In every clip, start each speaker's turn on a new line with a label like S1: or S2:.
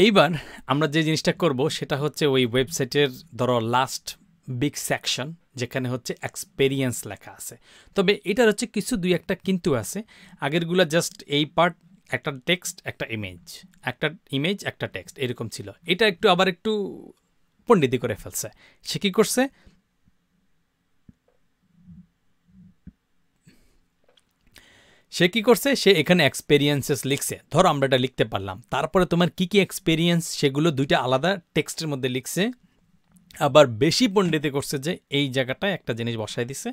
S1: এইবার আমরা যে জিনিসটা করব সেটা হচ্ছে ওই ওয়েবসাইটের ধরো লাস্ট বিগ সেকশন যেখানে হচ্ছে এক্সপেরিয়েন্স লেখা আছে। তবে এটার হচ্ছে কিছু দুই একটা কিন্তু আছে। আগেরগুলো জাস্ট এই পার্ট, একটা টেক্সট একটা ইমেজ, একটা ইমেজ একটা টেক্সট এরকম ছিল। এটা একটু আবার একটু পণ্ডিতি করে ফেলছে। সে কী করছে, সে এখানে এক্সপেরিয়েন্সেস লিখছে। ধরো আমরা এটা লিখতে পারলাম, তারপরে তোমার কি কি এক্সপেরিয়েন্স সেগুলো দুইটা আলাদা টেক্সটের মধ্যে লিখছে। আবার বেশি পণ্ডিতি করছে যে এই জায়গাটায় একটা জিনিস বসায় দিছে,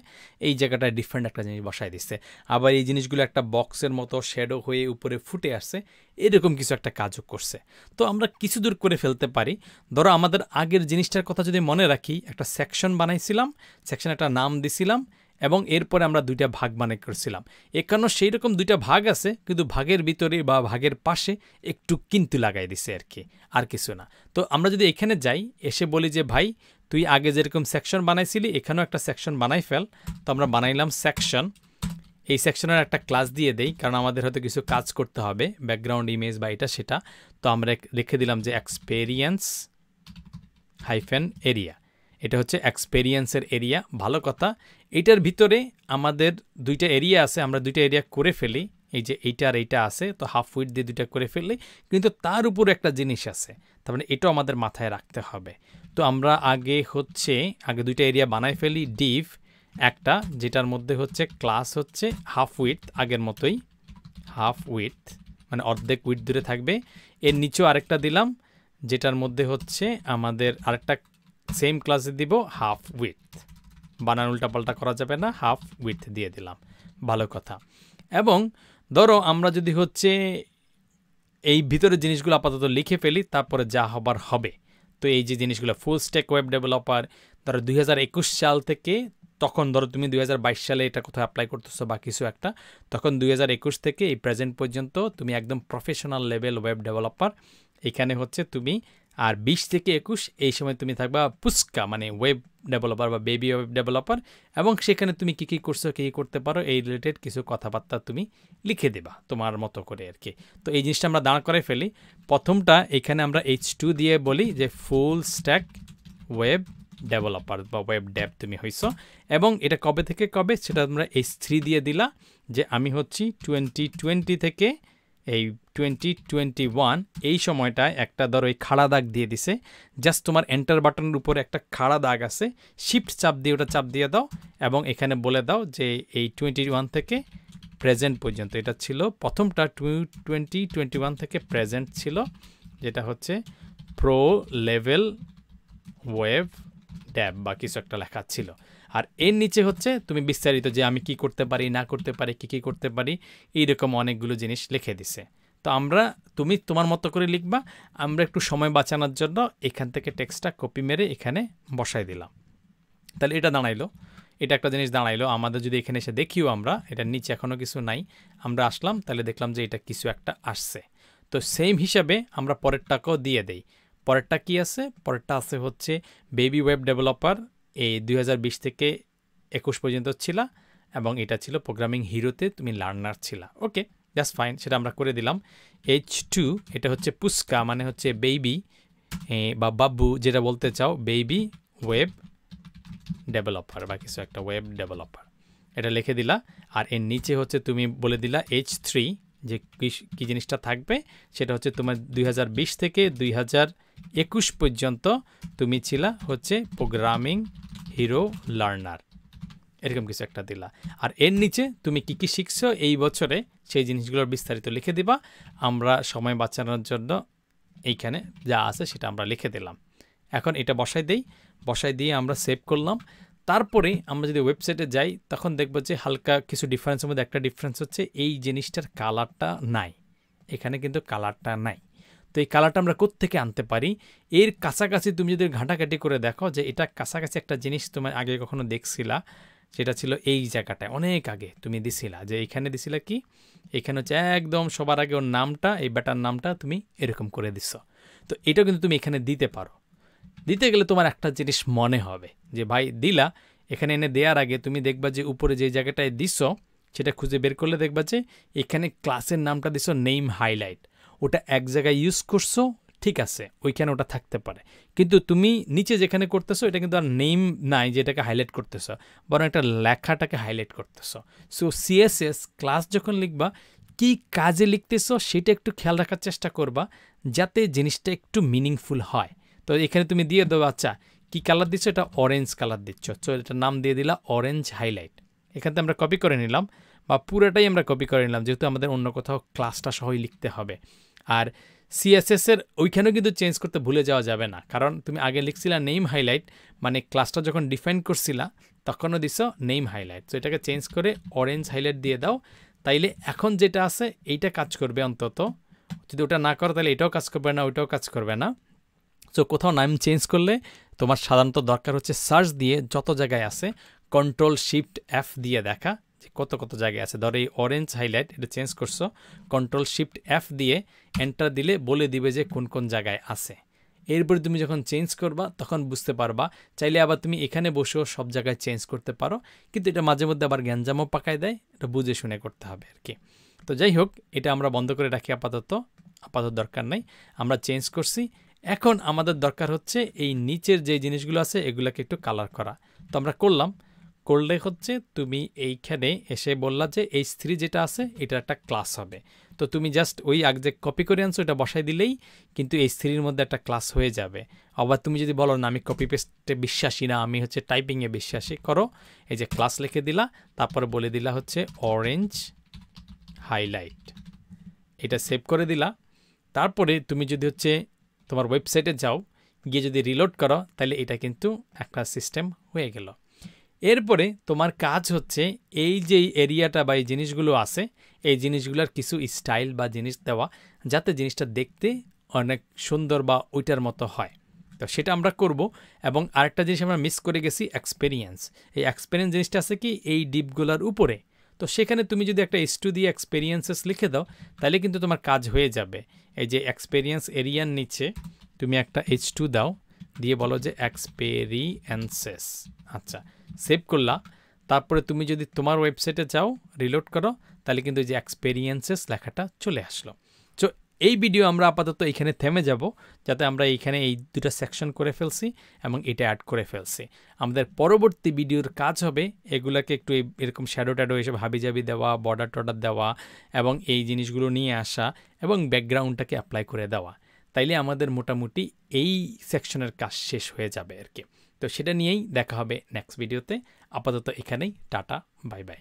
S1: এই জায়গাটায় ডিফারেন্ট একটা জিনিস বসায় দিচ্ছে, আবার এই জিনিসগুলো একটা বক্সের মতো শ্যাডো হয়ে উপরে ফুটে আসছে, এরকম কিছু একটা কাজও করছে। তো আমরা কিছু দূর করে ফেলতে পারি। ধরো আমাদের আগের জিনিসটার কথা যদি মনে রাখি, একটা সেকশন বানাইছিলাম, সেকশন একটা নাম দিছিলাম, এবং এরপরে আমরা দুইটা ভাগ বানাই করছিলাম। এখানেও সেই রকম দুইটা ভাগ আছে, কিন্তু ভাগের ভিতরে বা ভাগের পাশে একটু কিন্তু লাগাই দিছে আর কি, আর কিছু না। তো আমরা যদি এখানে যাই, এসে বলি যে ভাই তুই আগে যেরকম সেকশন বানাইছিলি এখানেও একটা সেকশন বানাই ফেল। তো আমরা বানাইলাম সেকশন। এই সেকশনের একটা ক্লাস দিয়ে দেই, কারণ আমাদের হয়তো কিছু কাজ করতে হবে, ব্যাকগ্রাউন্ড ইমেজ বা এটা সেটা। তো আমরা লিখে দিলাম যে এক্সপেরিয়েন্স হাইফেন এরিয়া। এটা হচ্ছে এক্সপেরিয়েন্সের এরিয়া। ভালো কথা, এটার ভিতরে আমাদের দুইটা এরিয়া আছে, আমরা দুইটা এরিয়া করে ফেলি। এই যে এইটা আর এইটা আছে, তো হাফ উইডথ দিয়ে দুইটা করে ফেললি, কিন্তু তার উপর একটা জিনিস আছে, তার মানে এটাও আমাদের মাথায় রাখতে হবে। তো আমরা আগে দুইটা এরিয়া বানাই ফেলি। ডিভ একটা, যেটার মধ্যে হচ্ছে ক্লাস হচ্ছে হাফ উইডথ, আগের মতোই হাফ উইডথ, মানে অর্ধেক উইডথ দূরে থাকবে। এর নিচেও আরেকটা দিলাম, যেটার মধ্যে হচ্ছে আমাদের আরেকটা সেম ক্লাসে দিব হাফ উইডথ। বানান উল্টাপাল্টা করা যাবে না, হাফ উইডথ দিয়ে দিলাম। ভালো কথা। এবং ধরো আমরা যদি হচ্ছে এই ভিতরের জিনিসগুলো আপাতত লিখে ফেলি, তারপরে যা হবার হবে। তো এই যে জিনিসগুলো ফুল স্ট্যাক ওয়েব ডেভেলপার, ধরো 2021 সাল থেকে, তখন ধরো তুমি 2022 সালে এটা কোথাও অ্যাপ্লাই করতেছো বা কিছু একটা, তখন 2021 থেকে এই প্রেজেন্ট পর্যন্ত তুমি একদম প্রফেশনাল লেভেল ওয়েব ডেভেলপার। এখানে হচ্ছে তুমি, আর 20 থেকে 21 এই সময় তুমি থাকবা পুস্কা, মানে ওয়েব ডেভেলপার বা বেবি ওয়েব ডেভেলপার। এবং সেখানে তুমি কী কী করছো, কী কী করতে পারো, এই রিলেটেড কিছু কথাবার্তা তুমি লিখে দেবা তোমার মতো করে আর কি। তো এই জিনিসটা আমরা দাঁড় করে ফেলি। প্রথমটা এখানে আমরা H2 দিয়ে বলি যে ফুল স্ট্যাক ওয়েব ডেভেলপার বা ওয়েব ডেভ তুমি হইছো। এবং এটা কবে থেকে কবে সেটা তোমরা H3 দিয়ে দিলা, যে আমি হচ্ছি 2020 থেকে এই 2021 এই সময়টায় একটা ধরো এই খাড়া দাগ দিয়ে দিছে। জাস্ট তোমার এন্টার বাটনের উপরে একটা খাড়া দাগ আছে, শিফট চাপ দিয়ে ওটা চাপ দিয়ে দাও, এবং এখানে বলে দাও যে এই 21 থেকে প্রেজেন্ট পর্যন্ত। এটা ছিল প্রথমটা 2021 থেকে প্রেজেন্ট ছিল, যেটা হচ্ছে প্রো লেভেল ওয়েব ড্যাব বা কিছু একটা লেখা ছিল। আর এর নিচে হচ্ছে তুমি বিস্তারিত যে আমি কি করতে পারি না করতে পারি, কি কি করতে পারি, এইরকম অনেকগুলো জিনিস লিখে দিছে। তো তুমি তোমার মতো করে লিখবা। আমরা একটু সময় বাঁচানোর জন্য এখান থেকে টেক্সটটা কপি মেরে এখানে বসাই দিলাম। তাহলে এটা দাঁড়াইলো, এটা একটা জিনিস দাঁড়াইলো। আমাদের যদি এখানে এসে দেখিও আমরা এটার নিচে এখনও কিছু নাই, আমরা আসলাম, তাহলে দেখলাম যে এটা কিছু একটা আসছে। তো সেম হিসাবে আমরা পরেরটাকেও দিয়ে দেই। পরেরটা কি আছে? পরেরটা আছে হচ্ছে বেবি ওয়েব ডেভেলপার, এই 2020 থেকে 21 পর্যন্ত ছিল, এবং এটা ছিল প্রোগ্রামিং হিরোতে তুমি লার্নার ছিলা। ওকে, জাস্ট ফাইন, সেটা আমরা করে দিলাম। H2 এটা হচ্ছে পুস্কা, মানে হচ্ছে বেবি বা বাব্বু যেটা বলতে চাও, বেবি ওয়েব ডেভেলপার বা কিছু একটা ওয়েব ডেভেলপার, এটা লিখে দিলা। আর এর নিচে হচ্ছে তুমি বলে দিলা H3, যে কী জিনিসটা থাকবে সেটা হচ্ছে তোমার 2020 থেকে 2021 পর্যন্ত তুমি ছিলা হচ্ছে প্রোগ্রামিং হিরো লার্নার, এরকম কিছু একটা দিলা। আর এর নিচে তুমি কি কি শিখছো এই বছরে সেই জিনিসগুলোর বিস্তারিত লিখে দিবা। আমরা সময় বাঁচানোর জন্য এইখানে যা আছে সেটা আমরা লিখে দিলাম। এখন এটা বসাই দিয়ে আমরা সেভ করলাম। তারপরে আমরা যদি ওয়েবসাইটে যাই, তখন দেখবো যে হালকা কিছু ডিফারেন্সের মধ্যে একটা ডিফারেন্স হচ্ছে এই জিনিসটার কালারটা নাই, এখানে কিন্তু কালারটা নাই। তো এই কালারটা আমরা কোত্থেকে আনতে পারি? এর কাছাকাছি তুমি যদি ঘাঁটাঘাঁটি করে দেখো যে এটা কাছাকাছি একটা জিনিস তোমার আগে কখনো দেখছিলা, সেটা ছিল এই জায়গাটায় অনেক আগে তুমি দিছিলা, যে এইখানে দিছিলা কি, এখানে হচ্ছে একদম সবার আগে ওর নামটা, এই ব্যাটার নামটা তুমি এরকম করে দিচ্ছ। তো এটাও কিন্তু তুমি এখানে দিতে পারো। দিতে গেলে তোমার একটা জিনিস মনে হবে যে ভাই দিলা, এখানে এনে দেওয়ার আগে তুমি দেখবা যে উপরে যে জায়গাটায় দিছ সেটা খুঁজে বের করলে দেখবা যে এখানে ক্লাসের নামটা দিছো নেম হাইলাইট, ওটা এক জায়গায় ইউজ করছো ঠিক আছে, ওইখানে ওটা থাকতে পারে, কিন্তু তুমি নিচে যেখানে করতেছো এটা কিন্তু আর নেম নাই যে এটাকে হাইলাইট করতেছো, বরং একটা লেখাটাকে হাইলাইট করতেছো। সো সিএসএস ক্লাস যখন লিখবা কি কাজে লিখতেছো সেটা একটু খেয়াল রাখার চেষ্টা করবা, যাতে জিনিসটা একটু মিনিংফুল হয়। তো এখানে তুমি দিয়ে দেবো, আচ্ছা কী কালার দিচ্ছ, এটা অরেঞ্জ কালার দিচ্ছ, সো এটার নাম দিয়ে দিলা অরেঞ্জ হাইলাইট। এখান থেকে আমরা কপি করে নিলাম, বা পুরোটাই আমরা কপি করে নিলাম, যেহেতু আমাদের অন্য কোথাও ক্লাসটা সহই লিখতে হবে। আর সিএসএসের ওইখানেও কিন্তু চেঞ্জ করতে ভুলে যাওয়া যাবে না, কারণ তুমি আগে লিখছিলা নেম হাইলাইট, মানে ক্লাসটা যখন ডিফাইন করছিলা তখনও দিছ নেম হাইলাইট। তো এটাকে চেঞ্জ করে অরেঞ্জ হাইলাইট দিয়ে দাও, তাইলে এখন যেটা আছে এইটা কাজ করবে অন্তত। যদি ওটা না করো তাহলে এটাও কাজ করবে না, ওইটাও কাজ করবে না। সো কোথাও নাম চেঞ্জ করলে তোমার সাধারণত দরকার হচ্ছে সার্চ দিয়ে যত জায়গায় আছে Ctrl+Shift+F দিয়ে দেখা যে কত কত জায়গায় আছে। ধরো এই অরেঞ্জ হাইলাইট এটা চেঞ্জ করছো, Ctrl+Shift+F দিয়ে এন্টার দিলে বলে দিবে যে কোন কোন জায়গায় আছে। এরপরে তুমি যখন চেঞ্জ করবা তখন বুঝতে পারবা। চাইলে আবার তুমি এখানে বসেও সব জায়গায় চেঞ্জ করতে পারো, কিন্তু এটা মাঝে মধ্যে আবার গ্যাঞ্জামও পাকায় দেয়, এটা বুঝে শুনে করতে হবে আর কি। তো যাই হোক, এটা আমরা বন্ধ করে রাখি আপাতত দরকার নাই, আমরা চেঞ্জ করছি। এখন আমাদের দরকার হচ্ছে এই নিচের যে জিনিসগুলো আছে এগুলোকে একটু কালার করা। তো আমরা করলে হচ্ছে তুমি এইখানে এসে বললা যে H3 যেটা আছে এটা একটা ক্লাস হবে। তো তুমি জাস্ট ওই আগে যে কপি করে আনছো এটা বসাই দিলেই কিন্তু H3-র মধ্যে একটা ক্লাস হয়ে যাবে। আবার তুমি যদি বলো না আমি কপি পেস্টে বিশ্বাসী না, আমি হচ্ছে টাইপিংয়ে বিশ্বাসী, করো এই যে ক্লাস লিখে দিলা, তারপরে বলে দিলা হচ্ছে অরেঞ্জ হাইলাইট, এটা সেভ করে দিলা। তারপরে তুমি যদি হচ্ছে তোমার ওয়েবসাইটে যাও, গিয়ে যদি রিলোড করো তাহলে এটা কিন্তু একটা সিস্টেম হয়ে গেল। এরপরে তোমার কাজ হচ্ছে এই যে এরিয়াটা বা এই জিনিসগুলো আছে এই জিনিসগুলোর কিছু স্টাইল বা জিনিস দেওয়া, যাতে জিনিসটা দেখতে অনেক সুন্দর বা ওইটার মতো হয়। তো সেটা আমরা করব। এবং আরেকটা জিনিস আমরা মিস করে গেছি, এক্সপেরিয়েন্স। এই এক্সপেরিয়েন্স জিনিসটা আছে কি এই ডিপগুলোর উপরে। তো সেখানে তুমি যদি একটা H2 দিয়ে এক্সপেরিয়েন্সেস লিখে দাও তাহলে কিন্তু তোমার কাজ হয়ে যাবে। এই যে এক্সপেরিয়েন্স এরিয়ার নিচে তুমি একটা H2 দাও, দিয়ে বলো যে এক্সপেরিয়েন্সেস, আচ্ছা সেভ করলা। তারপরে তুমি যদি তোমার ওয়েবসাইটে যাও রিলোড করো তাহলে কিন্তু এই যে এক্সপেরিয়েন্সেস লেখাটা চলে আসলো। সো এই ভিডিও আমরা আপাতত এখানে থেমে যাব, যাতে আমরা এইখানে এই দুটো সেকশন করে ফেলছি এবং এটা অ্যাড করে ফেলছি। আমাদের পরবর্তী ভিডিওর কাজ হবে এগুলাকে একটু এরকম শ্যাডো ট্যাডো এসব হাবিজাবি দেওয়া, বর্ডার টর্ডার দেওয়া এবং এই জিনিসগুলো নিয়ে আসা এবং ব্যাকগ্রাউন্ডটাকে অ্যাপ্লাই করে দেওয়া। তাইলে আমাদের মোটামুটি এই সেকশনের কাজ শেষ হয়ে যাবে আর কি। তো সেটা নিয়েই দেখা হবে নেক্সট ভিডিওতে। আপাতত এখানেই টাটা, বাই বাই।